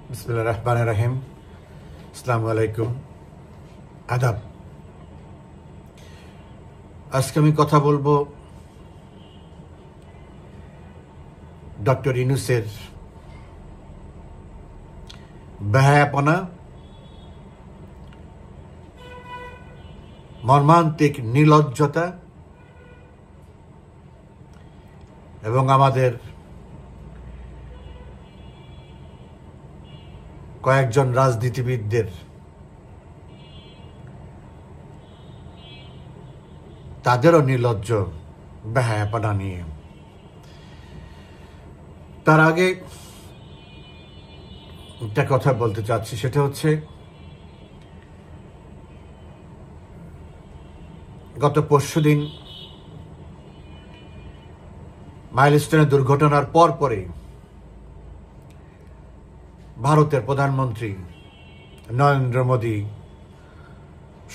বিসমিল্লাহির রহমানির রহিম। আসসালামু আলাইকুম, আদাব। আজকে আমি কথা বলবো ডক্টর ইউনূসের বেহায়াপনা, মর্মান্তিক নির্লজ্জতা এবং আমাদের কয়েকজন রাজনীতিবিদদের তাদেরও নির্লজ্জ বেহায়াপনা নিয়ে। তার আগে একটা কথা বলতে চাচ্ছি, সেটা হচ্ছে গত পরশুদিন মাইলস্টোনের দুর্ঘটনার পরপরই ভারতের প্রধানমন্ত্রী নরেন্দ্র মোদী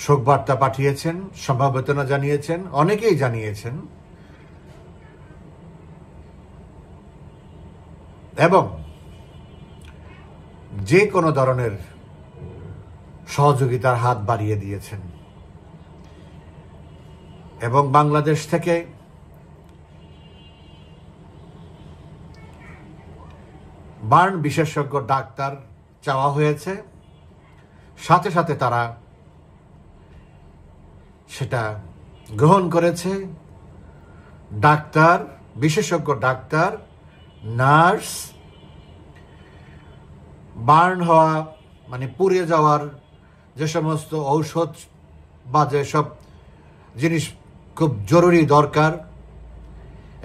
শোকবার্তা পাঠিয়েছেন, সমবেদনা জানিয়েছেন, অনেকেই জানিয়েছেন এবং যে কোনো ধরনের সহযোগিতার হাত বাড়িয়ে দিয়েছেন। এবং বাংলাদেশ থেকে বার্ন বিশেষজ্ঞ ডাক্তার চাওয়া হয়েছে, সাথে সাথে তারা সেটা গ্রহণ করেছে। ডাক্তার, বিশেষজ্ঞ ডাক্তার, নার্স, বার্ন হওয়া মানে পুড়ে যাওয়ার যে সমস্ত ঔষধ বা যেসব জিনিস খুব জরুরি দরকার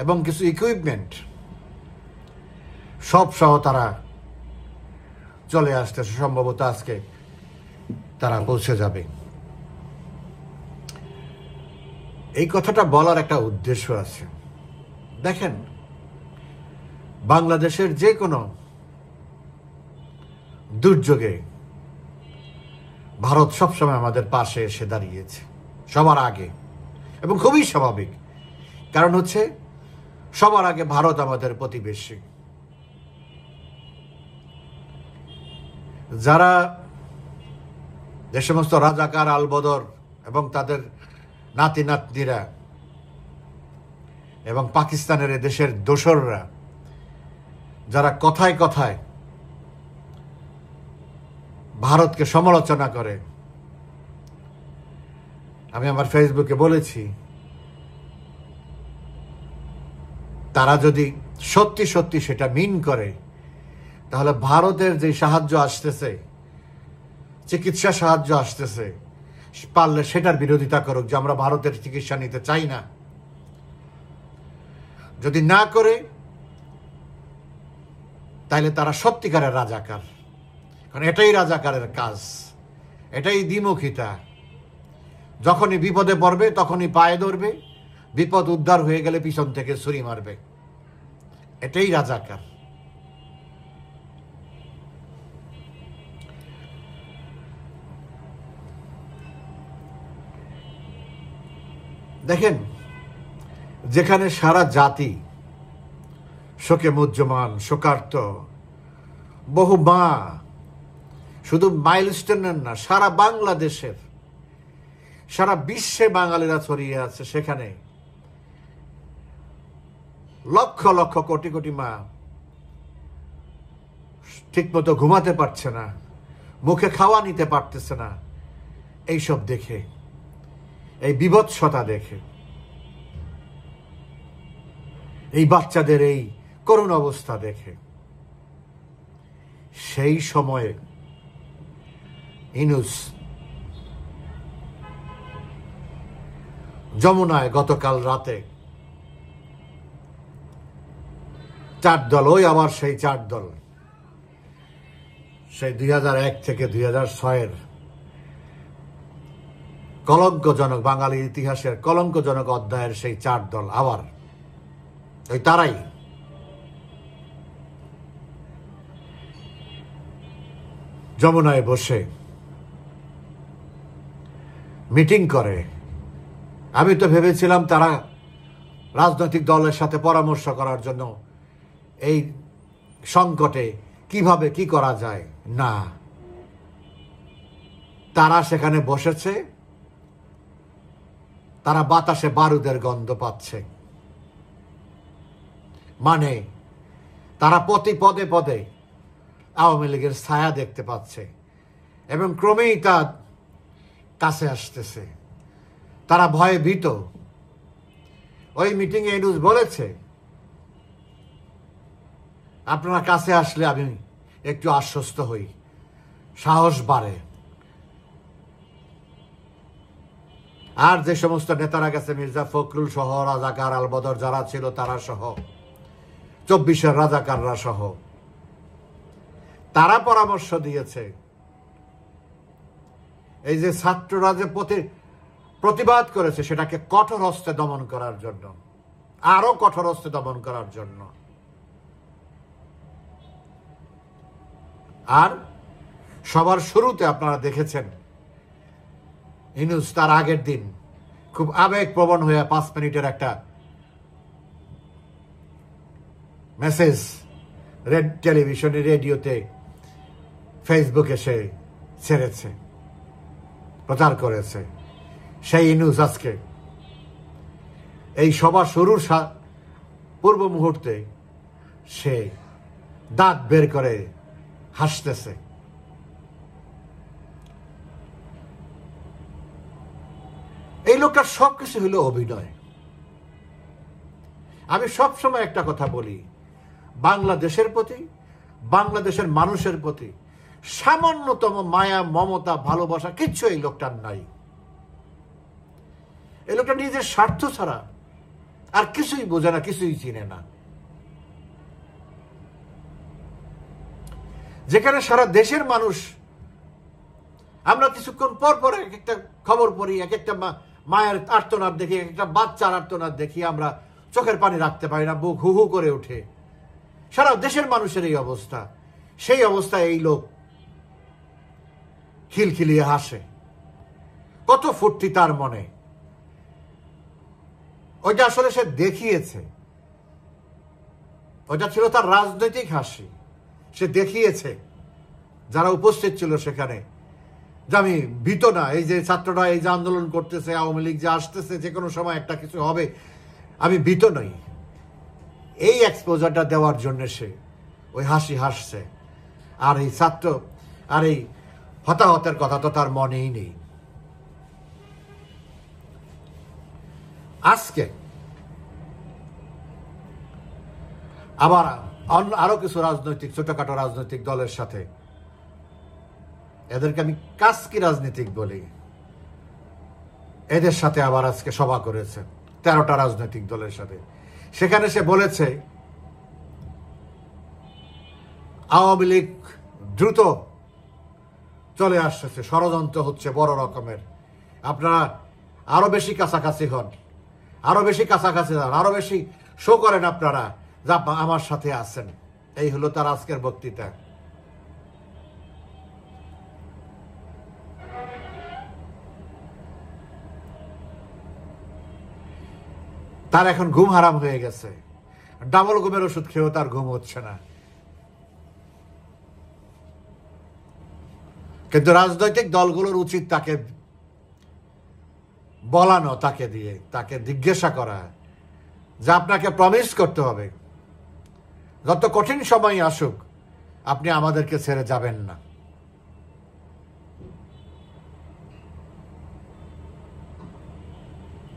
এবং কিছু ইকুইপমেন্ট সব সহ তারা চলে আসতেছে। সম্ভবত আজকে তারা পৌঁছে যাবে। এই কথাটা বলার একটা উদ্দেশ্য আছে। দেখেন, বাংলাদেশের যে কোনো দুর্যোগে ভারত সবসময় আমাদের পাশে এসে দাঁড়িয়েছে, সবার আগে, এবং খুবই স্বাভাবিক। কারণ হচ্ছে সবার আগে ভারত আমাদের প্রতিবেশী। যারা যে সমস্ত রাজাকার, আলবদর এবং তাদের নাতি নাতনিরা এবং পাকিস্তানের দেশের দোসররা যারা কথায় কথায় ভারতকে সমালোচনা করে, আমি আমার ফেসবুকে বলেছি, তারা যদি সত্যি সত্যি সেটা মিন করে, তাহলে ভারতের যে সাহায্য আসতেছে, চিকিৎসা সাহায্য আসতেছে, পারলে সেটার বিরোধিতা করুক যে আমরা ভারতের চিকিৎসা নিতে চাই না। যদি না করে, তাহলে তারা সত্যিকারের রাজাকার। কারণ এটাই রাজাকারের কাজ, এটাই দ্বিমুখিতা। যখনই বিপদে পড়বে তখনই পায়ে ধরবে, বিপদ উদ্ধার হয়ে গেলে পিছন থেকে ছুরি মারবে। এটাই রাজাকার। দেখেন, যেখানে সারা জাতি শোকে মুহ্যমান, শোকার্ত, বহু মা, শুধু মাইলস্টোনের না, সারা বাংলাদেশের, সারা বিশ্বে বাঙালিরা ছড়িয়ে আছে, সেখানে লক্ষ লক্ষ কোটি কোটি মা ঠিকমতো ঘুমাতে পারছে না, মুখে খাওয়া নিতে পারতেছে না। এইসব দেখে, এই বিভৎসতা দেখে, এই বাচ্চাদের এই করুণ অবস্থা দেখে, সেই সময়ে ইউনূস যমুনায় গতকাল রাতে 4 দল, ওই আবার সেই 4 দল, সেই 2001 থেকে 2006-এর কলঙ্কজনক, বাঙালির ইতিহাসের কলঙ্কজনক অধ্যায়ের সেই 4 দল, আবার ওই তারাই যমুনায় বসে মিটিং করে। আমি তো ভেবেছিলাম তারা রাজনৈতিক দলের সাথে পরামর্শ করার জন্য এই সংকটে কিভাবে কি করা যায় না, তারা সেখানে বসেছে, তারা বাতাসে বারুদের গন্ধ পাচ্ছে, মানে তারা প্রতি পদে পদে আওয়ামী লীগের ছায়া দেখতে পাচ্ছে এবং ক্রমেই তা কাছে আসতেছে। তারা ভয়ে ভীত। ওই মিটিংয়ে ইউনূস বলেছে, আপনারা কাছে আসলে আমি একটু আশ্বস্ত হই, সাহস বাড়ে। আর যে সমস্ত নেতারা গেছে, মির্জা ফখরুল সহ, রাজাকার আলবদর যারা ছিল তারা সহ, 24-এর রাজাকাররা সহ, তারা পরামর্শ দিয়েছে এই যে ছাত্ররা যে প্রতিবাদ করেছে সেটাকে কঠোর হস্তে দমন করার জন্য, আরো কঠোর হস্তে দমন করার জন্য। আর সবার শুরুতে আপনারা দেখেছেন ইউনূস তার আগের দিন খুব আবেগপ্রবণ হয়ে 5 মিনিটের একটা মেসেজ টেলিভিশনে, রেডিওতে, ফেসবুকে সে ছেড়েছে, প্রচার করেছে। সেই ইউনূস আজকে এই সভা শুরুর পূর্ব মুহূর্তে সে দাঁত বের করে হাসতেছে। এই লোকটার সবকিছু হলো অভিনয়। আমি সবসময় একটা কথা বলি, বাংলাদেশের প্রতি, বাংলাদেশের মানুষের প্রতি সামান্যতম মায়া, মমতা, ভালোবাসা কিচ্ছু এই লোকটার নাই। এই লোকটা নিজের স্বার্থ ছাড়া আর কিছুই বোঝে না, কিছুই চিনে না। যেখানে সারা দেশের মানুষ, আমরা কিছুক্ষণ পর পর এক একটা খবর পড়ি, এক একটা মায়ের আর্তনাদ দেখি, এক একটা বাচ্চার আর্তনাদ দেখি, আমরা চোখের পানি রাখতে পারি না, বুক হু হু করে ওঠে। সারা দেশের মানুষের এই অবস্থা। সেই অবস্থায় এই লোক খিলখিলিয়ে হাসে। কত ফুর্তি তার মনে। ওইটা আসলে সে দেখিয়েছে, ওইটা ছিল তার রাজনৈতিক হাসি। সে দেখিয়েছে যারা উপস্থিত ছিল সেখানে যে আমি ভীত না, এই যে ছাত্ররা এই যে আন্দোলন করতেছে, আওয়ামী লীগ যে আসতেছে, যে কোনো সময় একটা কিছু হবে, আমি ভীত নই। এই এক্সপোজারটা দেওয়ার জন্য সে ওই হাসি হাসছে। আর এই ছাত্র আর এই হতাহতের কথা তো তার মনেই নেই। আজকে আবার আরো কিছু রাজনৈতিক, ছোটখাটো রাজনৈতিক দলের সাথে, এদেরকে আমি কাজকি রাজনীতিক বলি, এদের সাথে আবার আজকে সভা করেছে 13টা রাজনৈতিক দলের সাথে। সেখানে সে বলেছে আওয়ামী লীগ দ্রুত চলে আসছে, ষড়যন্ত্র হচ্ছে বড় রকমের, আপনারা আরো বেশি কাছাকাছি হন, আরো বেশি কাছাকাছি হন, আরো বেশি শো করেন আপনারা যা আমার সাথে আছেন। এই হলো তার আজকের বক্তৃতা। তার এখন ঘুম হারাম হয়ে গেছে, ডাবল ঘুমের ওষুধ খেয়েও তার ঘুম হচ্ছে না। কিন্তু রাজনৈতিক দলগুলোর উচিত তাকে বলানো, তাকে দিয়ে তাকে জিজ্ঞাসা করা যে আপনাকে প্রমিস করতে হবে যত কঠিন সময় আসুক আপনি আমাদেরকে ছেড়ে যাবেন না।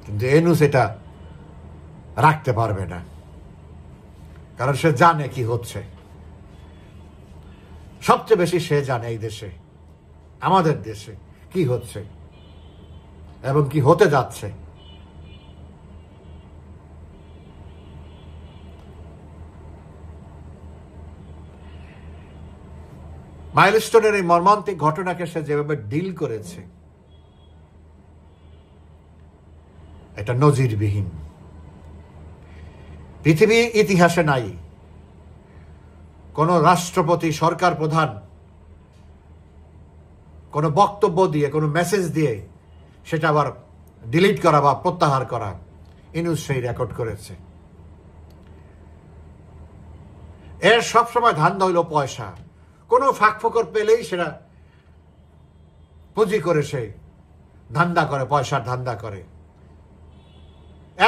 কিন্তু ইউনূস এটা রাখতে পারবে না, কারণ সে জানে কি হচ্ছে। সবচেয়ে বেশি সে জানে এই দেশে, আমাদের দেশে কি হচ্ছে এবং কি হতে যাচ্ছে। মাইলস্টোনের এই মর্মান্তিক ঘটনাকে সে যেভাবে ডিল করেছে, এটা নজিরবিহীন। পৃথিবী ইতিহাসে নাই কোন রাষ্ট্রপতি, সরকার প্রধান কোন বক্তব্য দিয়ে, কোন মেসেজ দিয়ে সেটা আবার ডিলিট করা বা প্রত্যাহার করা। ইউনূস সেই রেকর্ড করেছে। এর সবসময় ধান্দা হইল পয়সা, কোনো ফাঁক ফোকর পেলেই সেটা পুঁজি করে সে ধান্দা করে, পয়সার ধান্দা করে।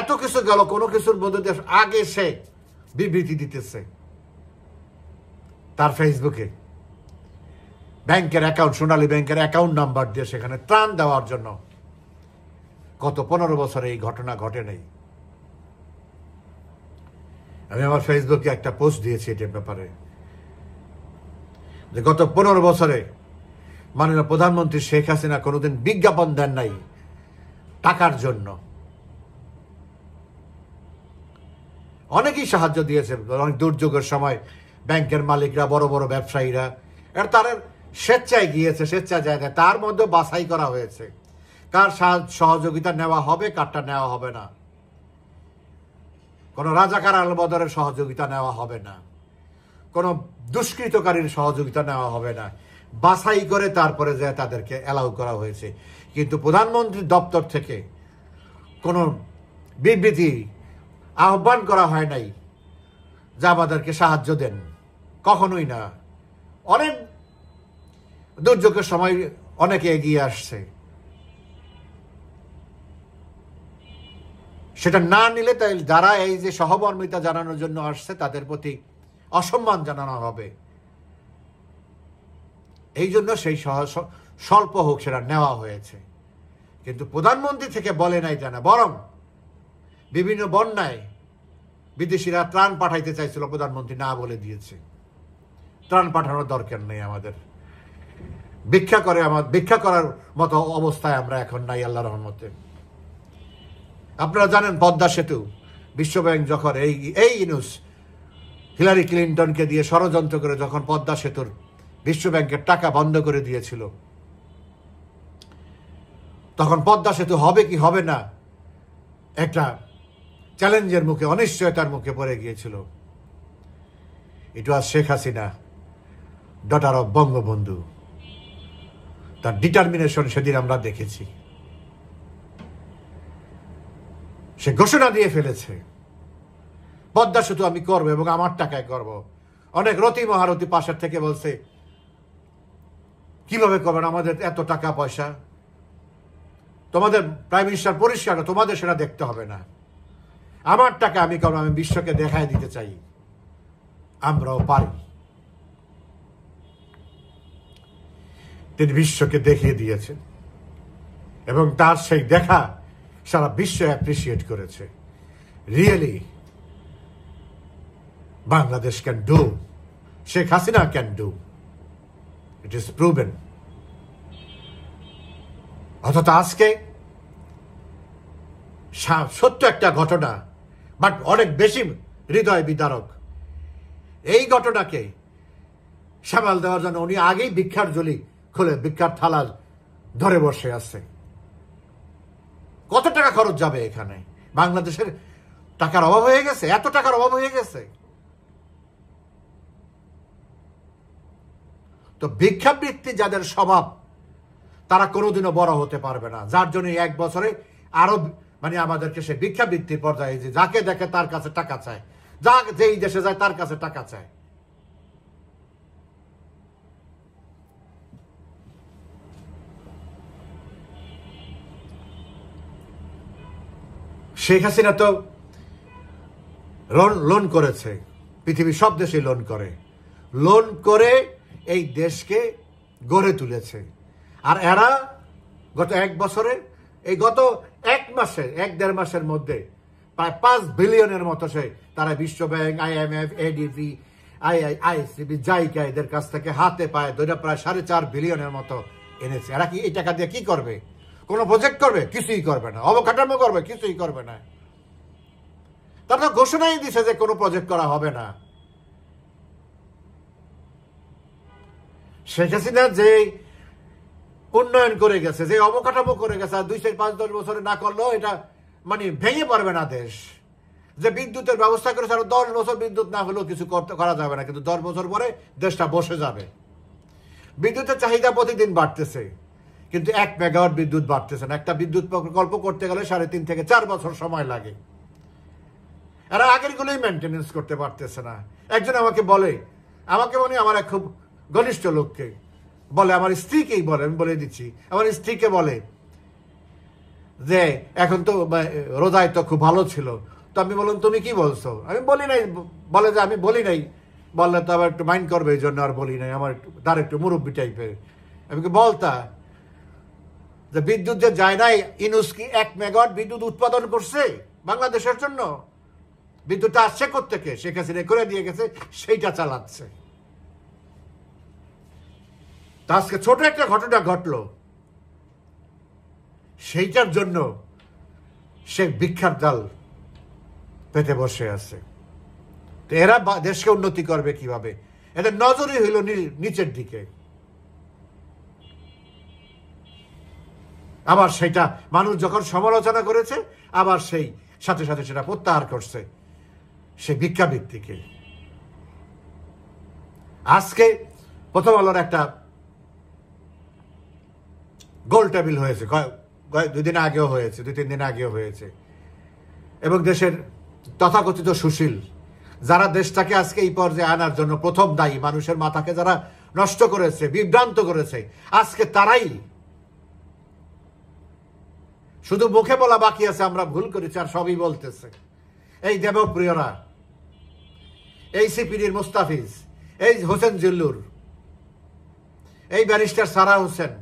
এত কিছু গেল, কোনো কিছুর মধ্যে দিয়ে আগে সে বিবৃতি দিতেছে তার ফেসবুকে, ব্যাংকের অ্যাকাউন্ট, সোনালী ব্যাংকের অ্যাকাউন্ট নাম্বার দিয়ে সেখানে ত্রাণ দেওয়ার জন্য। গত 15 বছরে এই ঘটনা ঘটে নেই। আমি আমার ফেসবুকে একটা পোস্ট দিয়েছি এটার ব্যাপারে, যে গত 15 বছরে মাননীয় প্রধানমন্ত্রী শেখ হাসিনা কোনোদিন বিজ্ঞাপন দেন নাই টাকার জন্য। অনেকেই সাহায্য দিয়েছে, অনেক দুর্যোগের সময় ব্যাংকের মালিকরা, বড় বড় ব্যবসায়ীরা, তারা স্বেচ্ছায় গিয়েছে, স্বেচ্ছায় জায়গায়। তার মধ্যে বাছাই করা হয়েছে কার সহযোগিতা নেওয়া হবে, কারটা নেওয়া হবে না। কোনো রাজাকার আলবদরের সহযোগিতা নেওয়া হবে না, কোনো দুষ্কৃতকারীর সহযোগিতা নেওয়া হবে না। বাছাই করে তারপরে যে তাদেরকে অ্যালাউ করা হয়েছে। কিন্তু প্রধানমন্ত্রীর দপ্তর থেকে কোনো বিবৃতি, আহ্বান করা হয় নাই যে আমাদেরকে সাহায্য দেন, কখনোই না। অনেক দুর্যোগের সময় অনেকে এগিয়ে আসছে, সেটা না নিলে তাই যারা এই যে সহমর্মিতা জানানোর জন্য আসছে তাদের প্রতি অসম্মান জানানো হবে। এই জন্য সেই স্বল্প হোক সেটা নেওয়া হয়েছে। কিন্তু প্রধানমন্ত্রী থেকে বলে নাই জানা, বরং বিভিন্ন বন্যায় বিদেশিরা ত্রাণ পাঠাইতে চাইছিল, প্রধানমন্ত্রী না বলে দিয়েছে। ত্রাণ পাঠানোর দরকার নেই আমাদের, ভিক্ষা করার মতো অবস্থায় আমরা এখন নাই, আল্লাহর রহমতে। আপনারা জানেন পদ্মা সেতু, বিশ্বব্যাংক যখন এই ইউনুস হিলারি ক্লিন্টনকে দিয়ে ষড়যন্ত্র করে যখন পদ্মা সেতুর বিশ্বব্যাংকের টাকা বন্ধ করে দিয়েছিল, তখন পদ্মা সেতু হবে কি হবে না একটা চ্যালেঞ্জের মুখে, অনিশ্চয়তার মুখে পড়ে গিয়েছিল। ইট ওয়াজ শেখ হাসিনা, ডটার অফ বঙ্গবন্ধু। তার ডিটারমিনেশন সেদিন আমরা দেখেছি। সে ঘোষণা দিয়ে ফেলেছে, পদ্মা সেতু আমি করবো এবং আমার টাকায় করব। অনেক রতি মহারতি পাশের থেকে বলছে, কিভাবে করবেন, আমাদের এত টাকা পয়সা, তোমাদের প্রাইম মিনিস্টার পরিষ্কার, তোমাদের সেটা দেখতে হবে না, আমার টাকা আমি করবো, আমি বিশ্বকে দেখায় দিতে চাই আমরাও পারি। তিনি বিশ্বকে দেখিয়ে দিয়েছেন এবং তার সেই দেখা সারা বিশ্ব অ্যাপ্রিসিয়েট করেছে। Really Bangladesh can do, Sheikh Hasina can do, it is proven. অথচ আজকে সত্য একটা ঘটনা, বাট অনেক বেশি হৃদয় বিদারক। এই ঘটনাকে সামাল দেওয়ার জন্য উনি আগেই ভিক্ষার ঝুলি খুলে ভিক্ষার থালা ধরে বসে আছে। কত টাকা খরচ যাবে এখানে? বাংলাদেশের টাকার অভাব হয়ে গেছে, এত টাকার অভাব হয়ে গেছে। তো ভিক্ষাবৃত্তি যাদের স্বভাব, তারা কোনোদিনও বড় হতে পারবে না। যার জন্য এক বছরে আরো আমাদেরকে সে ভিক্ষাবৃত্তির পর্যায়ে, যে যাকে দেখে তার কাছে টাকা চায়, যেই দেশে যায় তার কাছে টাকা চায়। শেখ হাসিনা তো লোন করেছে, পৃথিবীর সব দেশে লোন করে এই দেশকে গড়ে তুলেছে। আর এরা গত এক বছরে, এই গত এক দেড় মাসের মধ্যে প্রায় 5 বিলিয়নের মতো তারা বিশ্বব্যাংক, IMF, ADB, ICB, জাইকা এদের কাছ থেকে হাতে পায়ে ধরে প্রায় 4.5 বিলিয়নের মতো এনেছে। এরা কি এই টাকা দিয়ে কি করবে? কোনো প্রজেক্ট করবে? কিছুই করবে না। অবকাঠামো করবে? কিছুই করবে না। তারা তো ঘোষণাই দিছে যে কোনো প্রজেক্ট করা হবে না। শেখ হাসিনা যে উন্নয়ন করে গেছে, যে অবকাঠামো করে গেছে, 2-5-10 বছরে না করলেও এটা ভেঙে পড়বে না দেশ। যে বিদ্যুতের ব্যবস্থা করেছে, আরো 10 বছর বিদ্যুৎ না হলেও কিছু করা যাবে না, কিন্তু 10 বছর পরে দেশটা বসে যাবে। বিদ্যুতের চাহিদা প্রতিদিন বাড়তেছে, কিন্তু 1 মেগাওয়াট বিদ্যুৎ বাড়তেছে না। একটা বিদ্যুৎ প্রকল্প করতে গেলে 3.5 থেকে 4 বছর সময় লাগে। এরা আগের গুলোই মেনটেনেন্স করতে পারতেছে না। একজন আমাকে বলে, আমার এক খুব ঘনিষ্ঠ লোককে বলে, আমার স্ত্রীকেই বলে, আমি বলে দিচ্ছি, আমার স্ত্রীকে বলে যে এখন তো রোজায় তো খুব ভালো ছিল। তো আমি বললাম তুমি কি বলছো? আমি বলি নাই। বলে যে আমি বলি নাই। বললে তো আবার একটু মাইন্ড করবে, এই জন্য আর বলি নাই, আমার তার একটু মুরব্বী টাইপের। আমি কি বলতা যে বিদ্যুৎ যে যায় নাই, ইনুস কি 1 মেগাওয়াট বিদ্যুৎ উৎপাদন করছে বাংলাদেশের জন্য? বিদ্যুৎটা আসছে কোত্থেকে? শেখ হাসিনা করে দিয়ে গেছে, সেইটা চালাচ্ছে। তা আজকে ছোট একটা ঘটনা ঘটলো, সেইটার জন্য সে ভিক্ষার ডাল পেতে বসে আছে। তো এরা দেশকে উন্নতি করবে কিভাবে? এদের নজরই হইল নিচের দিকে। আবার সেটা মানুষ যখন সমালোচনা করেছে, আবার সেই সাথে সাথে সেটা প্রত্যাহার করছে সে ভিক্ষাবৃত্তিকে। আজকে প্রথম আলোর একটা গোল টেবিল হয়েছে, 2 দিন আগেও হয়েছে, 2-3 দিন আগেও হয়েছে। এবং দেশের তথাকথিত সুশীল যারা দেশটাকে আজকে এই পর্যায়ে আনার জন্য প্রথম দায়ী, মানুষের মাথাকে যারা নষ্ট করেছে, বিভ্রান্ত করেছে, আজকে তারাই শুধু মুখে বলা বাকি আছে আমরা ভুল করেছি, আর সবই বলতেছে। এই দেবপ্রিয়রা, এই সিপিডির মুস্তাফিজ, এই হোসেন জিল্লুর, এই ব্যারিস্টার সারা হোসেন,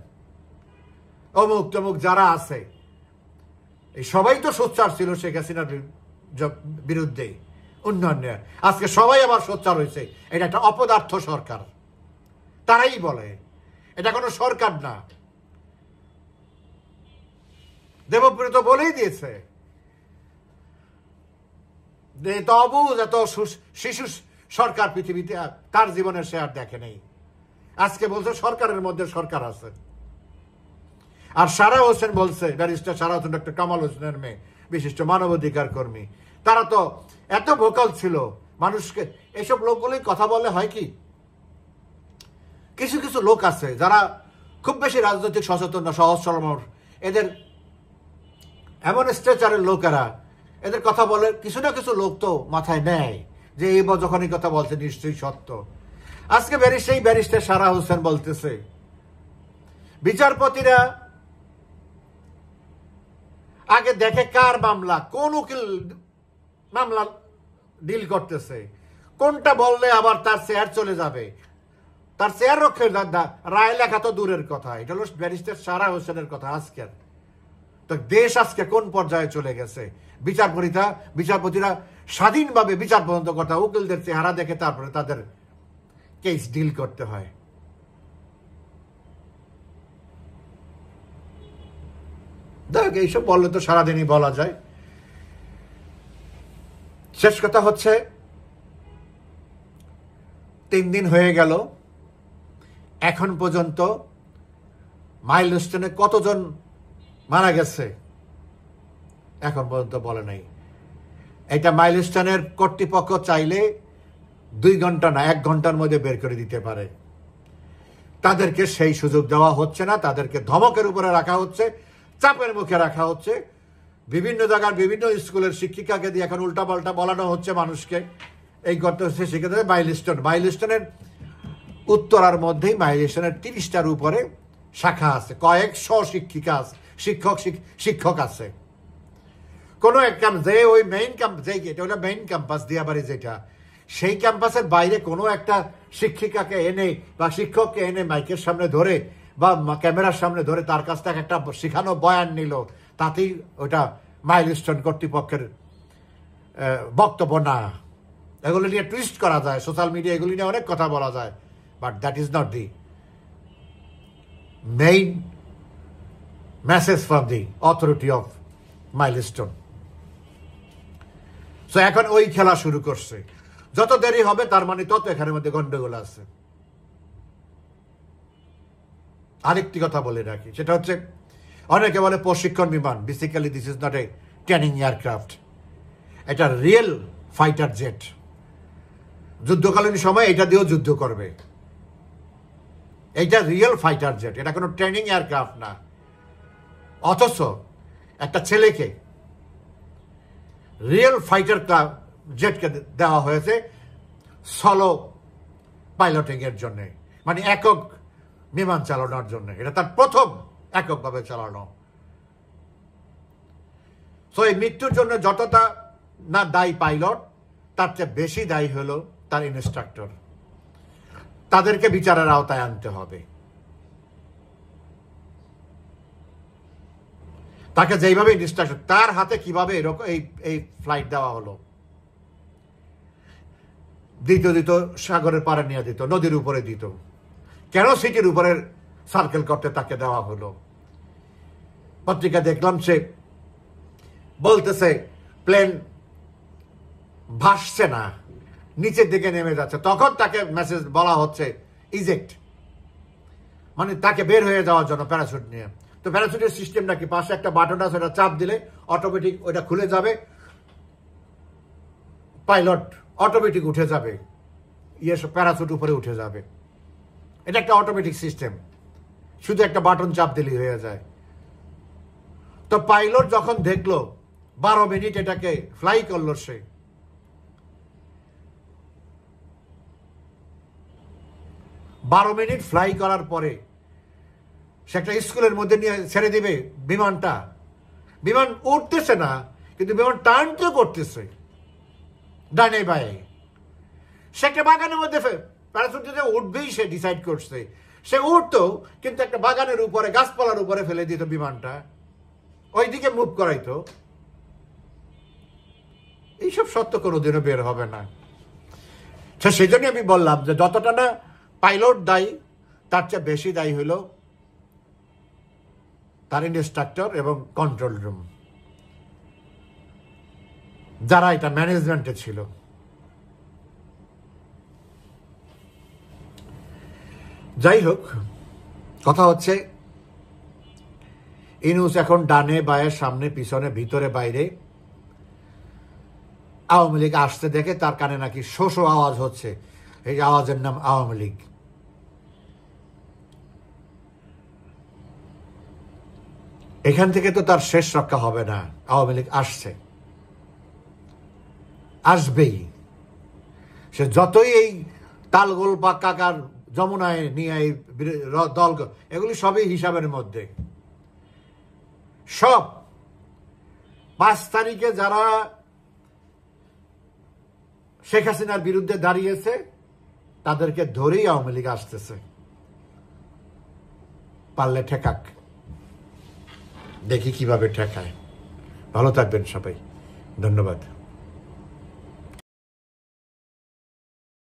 অমুক তমুক যারা আছে, এই সবাই তো সোচ্চার ছিল শেখ হাসিনার বিরুদ্ধে উন্নয়নে। আজকে সবাই আবার সোচ্চার হয়েছে। এটা একটা অপদার্থ সরকার, তারাই বলে। এটা কোনো সরকার না। দেবপ্রিয় তো বলেই দিয়েছে, এত অবুঝ, এত শিশু সরকার পৃথিবীতে তার জীবনে সে আর দেখে নেই। আজকে বলছে সরকারের মধ্যে সরকার আছে। আর সারা হোসেন বলছে, ব্যারিস্টার সারা হোসেন, ডক্টর কামাল হোসেনের মেয়ে, বিশিষ্ট মানবাধিকার কর্মী, তারা তো এত ভোকাল ছিল মানুষকে। এইসব লোকগুলোই কথা বলে হয় কি, কিছু কিছু লোক আছে যারা খুব বেশি রাজনৈতিক সচেতন না, সহজ সরল, এদের এমন স্ট্রেচারের লোকেরা এদের কথা বলে, কিছু না কিছু লোক তো মাথায় নেয় যে এই যখন এই কথা বলছে নিশ্চয়ই সত্য। আজকে সেই ব্যারিস্টার সারা হোসেন বলতেছে বিচারপতিরা আগে দেখে কার মামলা, কোন উকিল মামলা ডিল করতেছে, কোনটা বললে আবার তার চেয়ার চলে যাবে, তার চেয়ার রক্ষে রায় লেখা তো দূরের কথা। এটা হলো ব্যারিস্টার সারা হোসেনের কথা। আজকের তো দেশ আজকে কোন পর্যায়ে চলে গেছে? বিচারপতিরা স্বাধীনভাবে বিচার পর্যন্ত কথা, উকিলদের চেহারা দেখে তারপরে তাদের কেস ডিল করতে হয়। দেখ, এইসব বললে তো সারাদিনই বলা যায়। শেষ কথা হচ্ছে, 3 দিন হয়ে গেল, এখন পর্যন্ত মাইলস্টোনে কতজন মারা গেছে এখন পর্যন্ত বলে নাই। এটা মাইলস্টোনের কর্তৃপক্ষ চাইলে 2 ঘন্টা না 1 ঘন্টার মধ্যে বের করে দিতে পারে। তাদেরকে সেই সুযোগ দেওয়া হচ্ছে না। তাদেরকে ধমকের উপরে রাখা হচ্ছে, চাপের মুখে রাখা হচ্ছে। বিভিন্ন জায়গার বিভিন্ন স্কুলের শিক্ষিকাকে দিয়ে এখন উল্টাপাল্টা বলানো হচ্ছে মানুষকে। এই করতে হচ্ছে শিক্ষিত মাইলস্টোনের উত্তরার মধ্যেই মাইলস্টোনের 30টার উপরে শাখা আছে, কয়েকশো শিক্ষিকা আছে, শিক্ষক আছে। কোনো এক যে ওই মেইন ক্যাম্পাস, এটা হলো মেইন ক্যাম্পাস দিয়াবাড়ি, যেটা সেই ক্যাম্পাসের বাইরে কোনো একটা শিক্ষিকাকে এনে বা শিক্ষককে এনে মাইকের সামনে ধরে বা ক্যামেরার সামনে ধরে তার কাছ থেকে একটা শেখানো বয়ান নিল, তাতেই ওটা মাইলস্টোন কর্তৃপক্ষের বক্তব্য না। এগুলো নিয়ে টুইস্ট করা যায়, সোশ্যাল মিডিয়া এগুলি নিয়ে অনেক কথা বলা যায়, but that is not the main message from the authority of milestone. So এখন ওই খেলা শুরু করছে। যত দেরি হবে তার মানে তত এখানের মধ্যে গন্ডগোল আছে। আরেকটি কথা বলে রাখি, সেটা হচ্ছে অনেকে বলে প্রশিক্ষণ বিমান। Basically this is not a training aircraft, এটা রিয়েল ফাইটার জেট। যুদ্ধকালীন সময় এটা দিয়েও যুদ্ধ করবে। এইটা রিয়েল ফাইটার জেট, এটা কোনো ট্রেনিং এয়ারক্রাফট না। অথচ একটা ছেলেকে রিয়েল ফাইটার জেটকে দেওয়া হয়েছে সলো পাইলটিং এর জন্য। মানে একক বিমান চালানোর জন্য, এটা তার প্রথম এককভাবে চালানো। তো এই মৃত্যুর জন্য যতটা না দায়ী পাইলট, তার চেয়ে বেশি দায়ী হলো তার ইনস্ট্রাক্টর। তাদেরকে বিচারের আওতায় আনতে হবে। তাকে যেইভাবে ইনস্ট্রাকশন, তার হাতে কিভাবে এরকম এই ফ্লাইট দেওয়া হলো, দিত সাগরের পাড়ে নিয়ে দিত, নদীর উপরে দিত, কেন সিটির উপরে সার্কেল করতে তাকে দেওয়া হলো? পত্রিকা দেখলাম সে বলতেছে প্লেন ভাসছে না, নিচের দিকে নেমে যাচ্ছে, তখন তাকে মেসেজ বলা হচ্ছে ইজেক্ট, মানে তাকে বের হয়ে যাওয়ার জন্য প্যারাশুট নিয়ে। তো প্যারাশুটের সিস্টেমটা কি, পাশে একটা বাটন আছে, ওটা চাপ দিলে অটোমেটিক ওটা খুলে যাবে, পাইলট অটোমেটিক উঠে যাবে, প্যারাশুট উপরে উঠে যাবে। এটা একটা অটোমেটিক সিস্টেম, শুধু একটা বাটন চাপ দিলেই হয়ে যায়। তো পাইলট যখন দেখলো 12 মিনিট এটাকে ফ্লাই করলো, সে 12 মিনিট ফ্লাই করার পরে সে একটা স্কুলের মধ্যে নিয়ে ছেড়ে দিবে বিমানটা, বিমান উঠতেছে না, কিন্তু বিমান টার্ন করতেছে ডানে বায়ে। সে একটা বাগানের মধ্যে প্যারাশুট দিয়ে উঠবেই সে ডিসাইড করছে, সে উঠতো, কিন্তু একটা বাগানের উপরে, গাছপালার উপরে ফেলে দিত বিমানটা, ওইদিকে মুভ করাইতো। এইসব সত্য কোনোদিনও বের হবে না। সেই জন্য আমি বললাম যে যতটা না পাইলট দায়ী, তার চেয়ে বেশি দায়ী হলো তার ইনস্ট্রাক্টর এবং কন্ট্রোল রুম, যারা এটা ম্যানেজমেন্টে ছিল। যাই হোক, কথা হচ্ছে ইউনূস এখন ডানে বায়ে, সামনে পিছনে, ভিতরে বাইরে আওয়ামী লীগ আসতে দেখে তার কানে নাকি শোষো আওয়াজ হচ্ছে, এই আওয়াজের নাম আওয়ামী লীগ। এখান থেকে তো তার শেষ রক্ষা হবে না। আওয়ামী লীগ আসছে, আসবেই। সে যতই এই তালগোল বা কাকার যমুনায় নিয়ে এই দল, এগুলি সবই হিসাবের মধ্যে। সব 5 তারিখে যারা শেখ হাসিনার বিরুদ্ধে দাঁড়িয়েছে, তাদেরকে ধরেই আওয়ামী লীগ আসতেছে। পারলে ঠেকাক, দেখি কিভাবে ঠেকায়। ভালো থাকবেন সবাই, ধন্যবাদ।